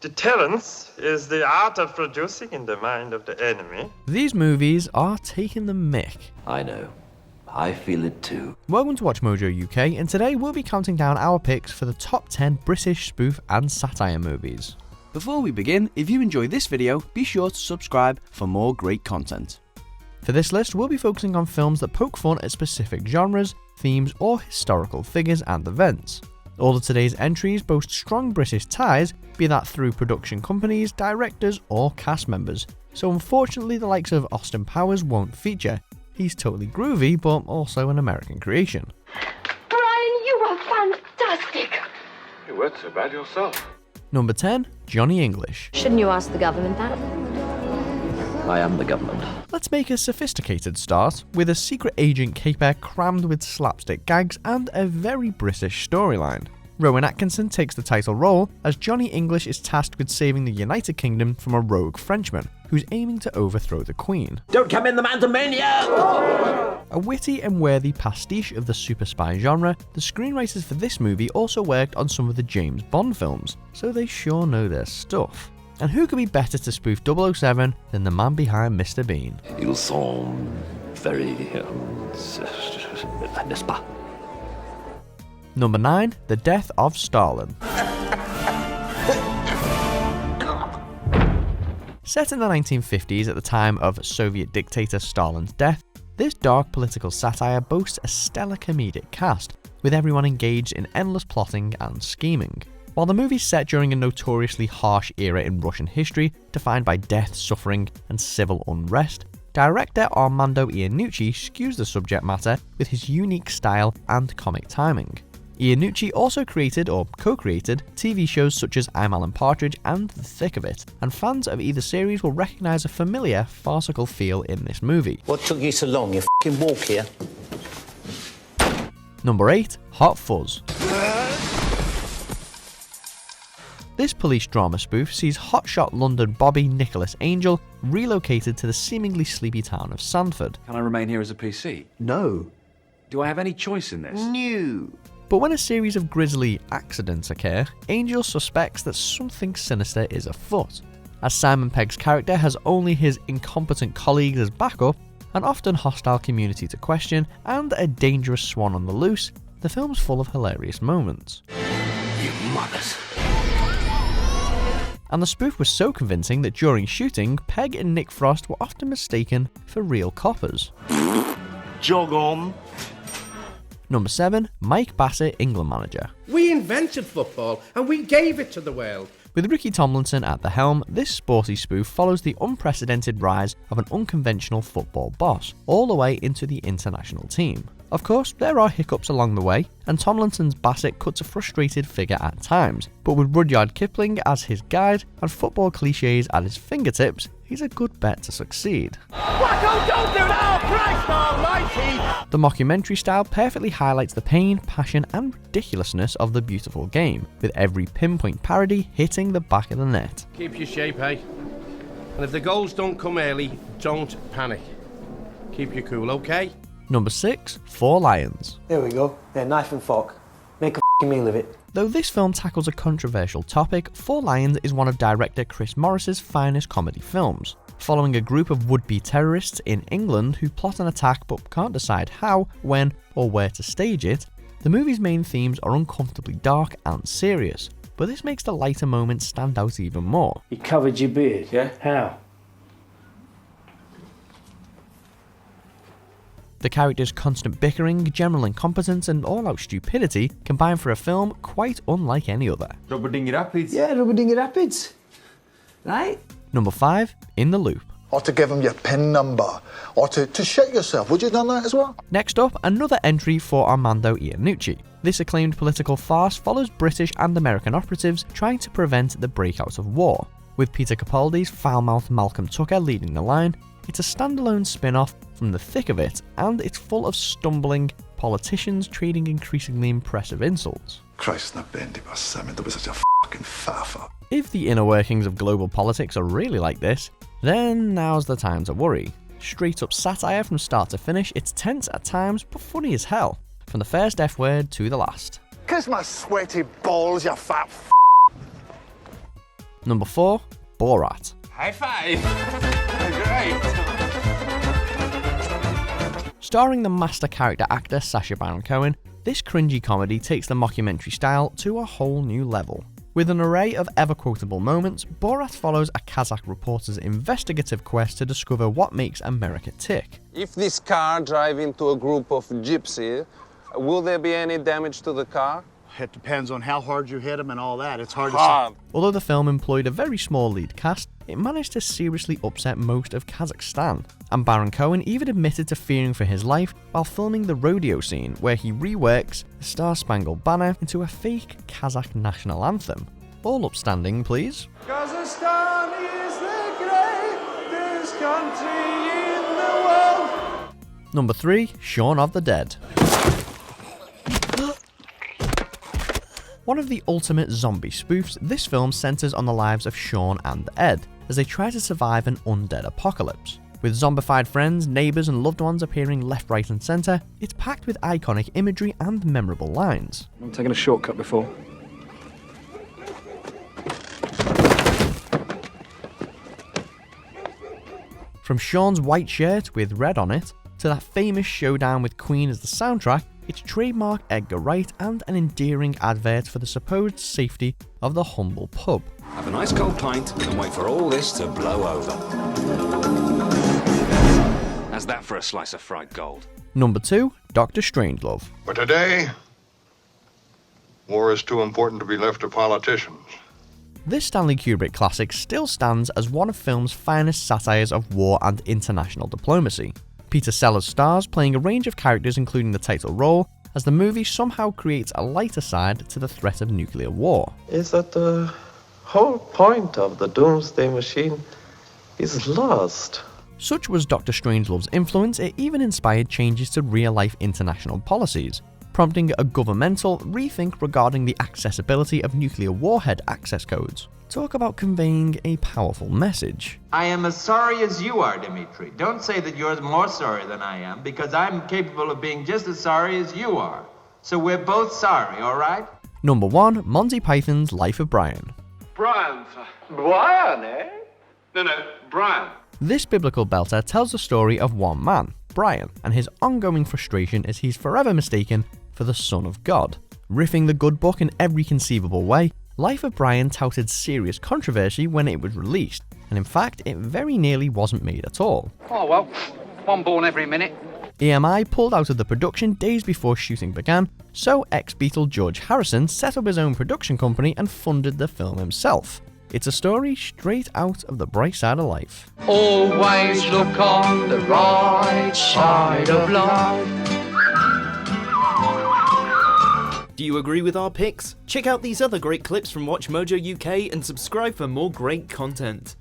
Deterrence is the art of producing in the mind of the enemy. These movies are taking the mick. I know. I feel it too. Welcome to Watch Mojo UK, and today we'll be counting down our picks for the top 10 British spoof and satire movies. Before we begin, if you enjoy this video, be sure to subscribe for more great content. For this list, we'll be focusing on films that poke fun at specific genres, themes, or historical figures and events. All of today's entries boast strong British ties, be that through production companies, directors, or cast members. So unfortunately, the likes of Austin Powers won't feature. He's totally groovy, but also an American creation. Brian, you are fantastic! You weren't so bad yourself. Number 10, Johnny English. Shouldn't you ask the government that? I am the government. Let's make a sophisticated start with a secret agent caper crammed with slapstick gags and a very British storyline. Rowan Atkinson takes the title role as Johnny English is tasked with saving the United Kingdom from a rogue Frenchman who's aiming to overthrow the Queen. Don't come in the Mantomania! A witty and worthy pastiche of the super spy genre, the screenwriters for this movie also worked on some of the James Bond films, so they sure know their stuff. And who could be better to spoof 007 than the man behind Mr. Bean? Ils sont very... n'est-ce pas? Number 9, The Death of Stalin. Set in the 1950s at the time of Soviet dictator Stalin's death, this dark political satire boasts a stellar comedic cast, with everyone engaged in endless plotting and scheming. While the movie's set during a notoriously harsh era in Russian history, defined by death, suffering, and civil unrest, director Armando Iannucci skews the subject matter with his unique style and comic timing. Iannucci also created or co-created TV shows such as I'm Alan Partridge and The Thick of It, and fans of either series will recognise a familiar, farcical feel in this movie. What took you so long? You f***ing walk here. Number 8, Hot Fuzz. This police drama spoof sees hotshot London Bobby Nicholas Angel relocated to the seemingly sleepy town of Sandford. Can I remain here as a PC? No. Do I have any choice in this? No. But when a series of grisly accidents occur, Angel suspects that something sinister is afoot. As Simon Pegg's character has only his incompetent colleagues as backup, an often hostile community to question, and a dangerous swan on the loose, the film's full of hilarious moments. You mothers. And the spoof was so convincing that during shooting, Pegg and Nick Frost were often mistaken for real coppers. Jog on. Number 7, Mike Bassett, England manager. We invented football and we gave it to the world. With Ricky Tomlinson at the helm, this sporty spoof follows the unprecedented rise of an unconventional football boss, all the way into the international team. Of course, there are hiccups along the way, and Tomlinson's Bassett cuts a frustrated figure at times, but with Rudyard Kipling as his guide and football cliches at his fingertips, he's a good bet to succeed. Wacko, don't do that! Christ almighty! The mockumentary style perfectly highlights the pain, passion, and ridiculousness of the beautiful game, with every pinpoint parody hitting the back of the net. Keep your shape, eh? And if the goals don't come early, don't panic. Keep your cool, okay? Number 6, Four Lions. There we go. Yeah, knife and fork. Make a f***ing meal of it. Though this film tackles a controversial topic, Four Lions is one of director Chris Morris's finest comedy films. Following a group of would-be terrorists in England who plot an attack but can't decide how, when, or where to stage it, the movie's main themes are uncomfortably dark and serious, but this makes the lighter moments stand out even more. You covered your beard, yeah? How? The characters' constant bickering, general incompetence, and all-out stupidity combine for a film quite unlike any other. Rubber Dingy Rapids. Yeah, Rubber Dingy Rapids. Right? Number 5, In the Loop. Or to give them your PIN number, or to shit yourself. Would you have done that as well? Next up, another entry for Armando Iannucci. This acclaimed political farce follows British and American operatives trying to prevent the breakout of war. With Peter Capaldi's foul-mouthed Malcolm Tucker leading the line, it's a standalone spin-off from The Thick of It, and it's full of stumbling politicians trading increasingly impressive insults. Christ, na bendy was Simon, there was such a fucking faffer. If the inner workings of global politics are really like this, then now's the time to worry. Straight up satire from start to finish, it's tense at times, but funny as hell. From the first F word to the last. Kiss my sweaty balls, you fat f***. Number 4, Borat. High five! Great! Starring the master character actor Sacha Baron Cohen, this cringy comedy takes the mockumentary style to a whole new level. With an array of ever-quotable moments, Borat follows a Kazakh reporter's investigative quest to discover what makes America tick. If this car drive into a group of gypsies, will there be any damage to the car? It depends on how hard you hit them and all that. It's hard to say. Although the film employed a very small lead cast, it managed to seriously upset most of Kazakhstan, and Baron Cohen even admitted to fearing for his life while filming the rodeo scene where he reworks the Star-Spangled Banner into a fake Kazakh national anthem. All upstanding, please. Kazakhstan is the greatest country in the world. Number 3, Shaun of the Dead. One of the ultimate zombie spoofs, this film centers on the lives of Shaun and Ed as they try to survive an undead apocalypse. With zombified friends, neighbours and loved ones appearing left, right and centre, it's packed with iconic imagery and memorable lines. I'm taking a shortcut before. From Shaun's white shirt with red on it, to that famous showdown with Queen as the soundtrack, it's trademark Edgar Wright and an endearing advert for the supposed safety of the humble pub. Have a nice cold pint and wait for all this to blow over. How's that for a slice of fried gold? Number 2, Dr. Strangelove. But today, war is too important to be left to politicians. This Stanley Kubrick classic still stands as one of film's finest satires of war and international diplomacy. Peter Sellers stars, playing a range of characters including the title role, as the movie somehow creates a lighter side to the threat of nuclear war. Is that the whole point of the Doomsday Machine is lost. Such was Dr. Strangelove's influence, it even inspired changes to real-life international policies, prompting a governmental rethink regarding the accessibility of nuclear warhead access codes. Talk about conveying a powerful message. I am as sorry as you are, Dimitri. Don't say that you're more sorry than I am, because I'm capable of being just as sorry as you are. So we're both sorry, all right? Number 1, Monty Python's Life of Brian. Brian, Brian, eh? No, Brian. This biblical belter tells the story of one man, Brian, and his ongoing frustration as he's forever mistaken for the Son of God. Riffing the good book in every conceivable way, Life of Brian touted serious controversy when it was released, and in fact, it very nearly wasn't made at all. Oh well, one born every minute. EMI pulled out of the production days before shooting began, so ex-Beatle George Harrison set up his own production company and funded the film himself. It's a story straight out of The Bright Side of Life. Always look on the right side of life. Do you agree with our picks? Check out these other great clips from WatchMojo UK and subscribe for more great content.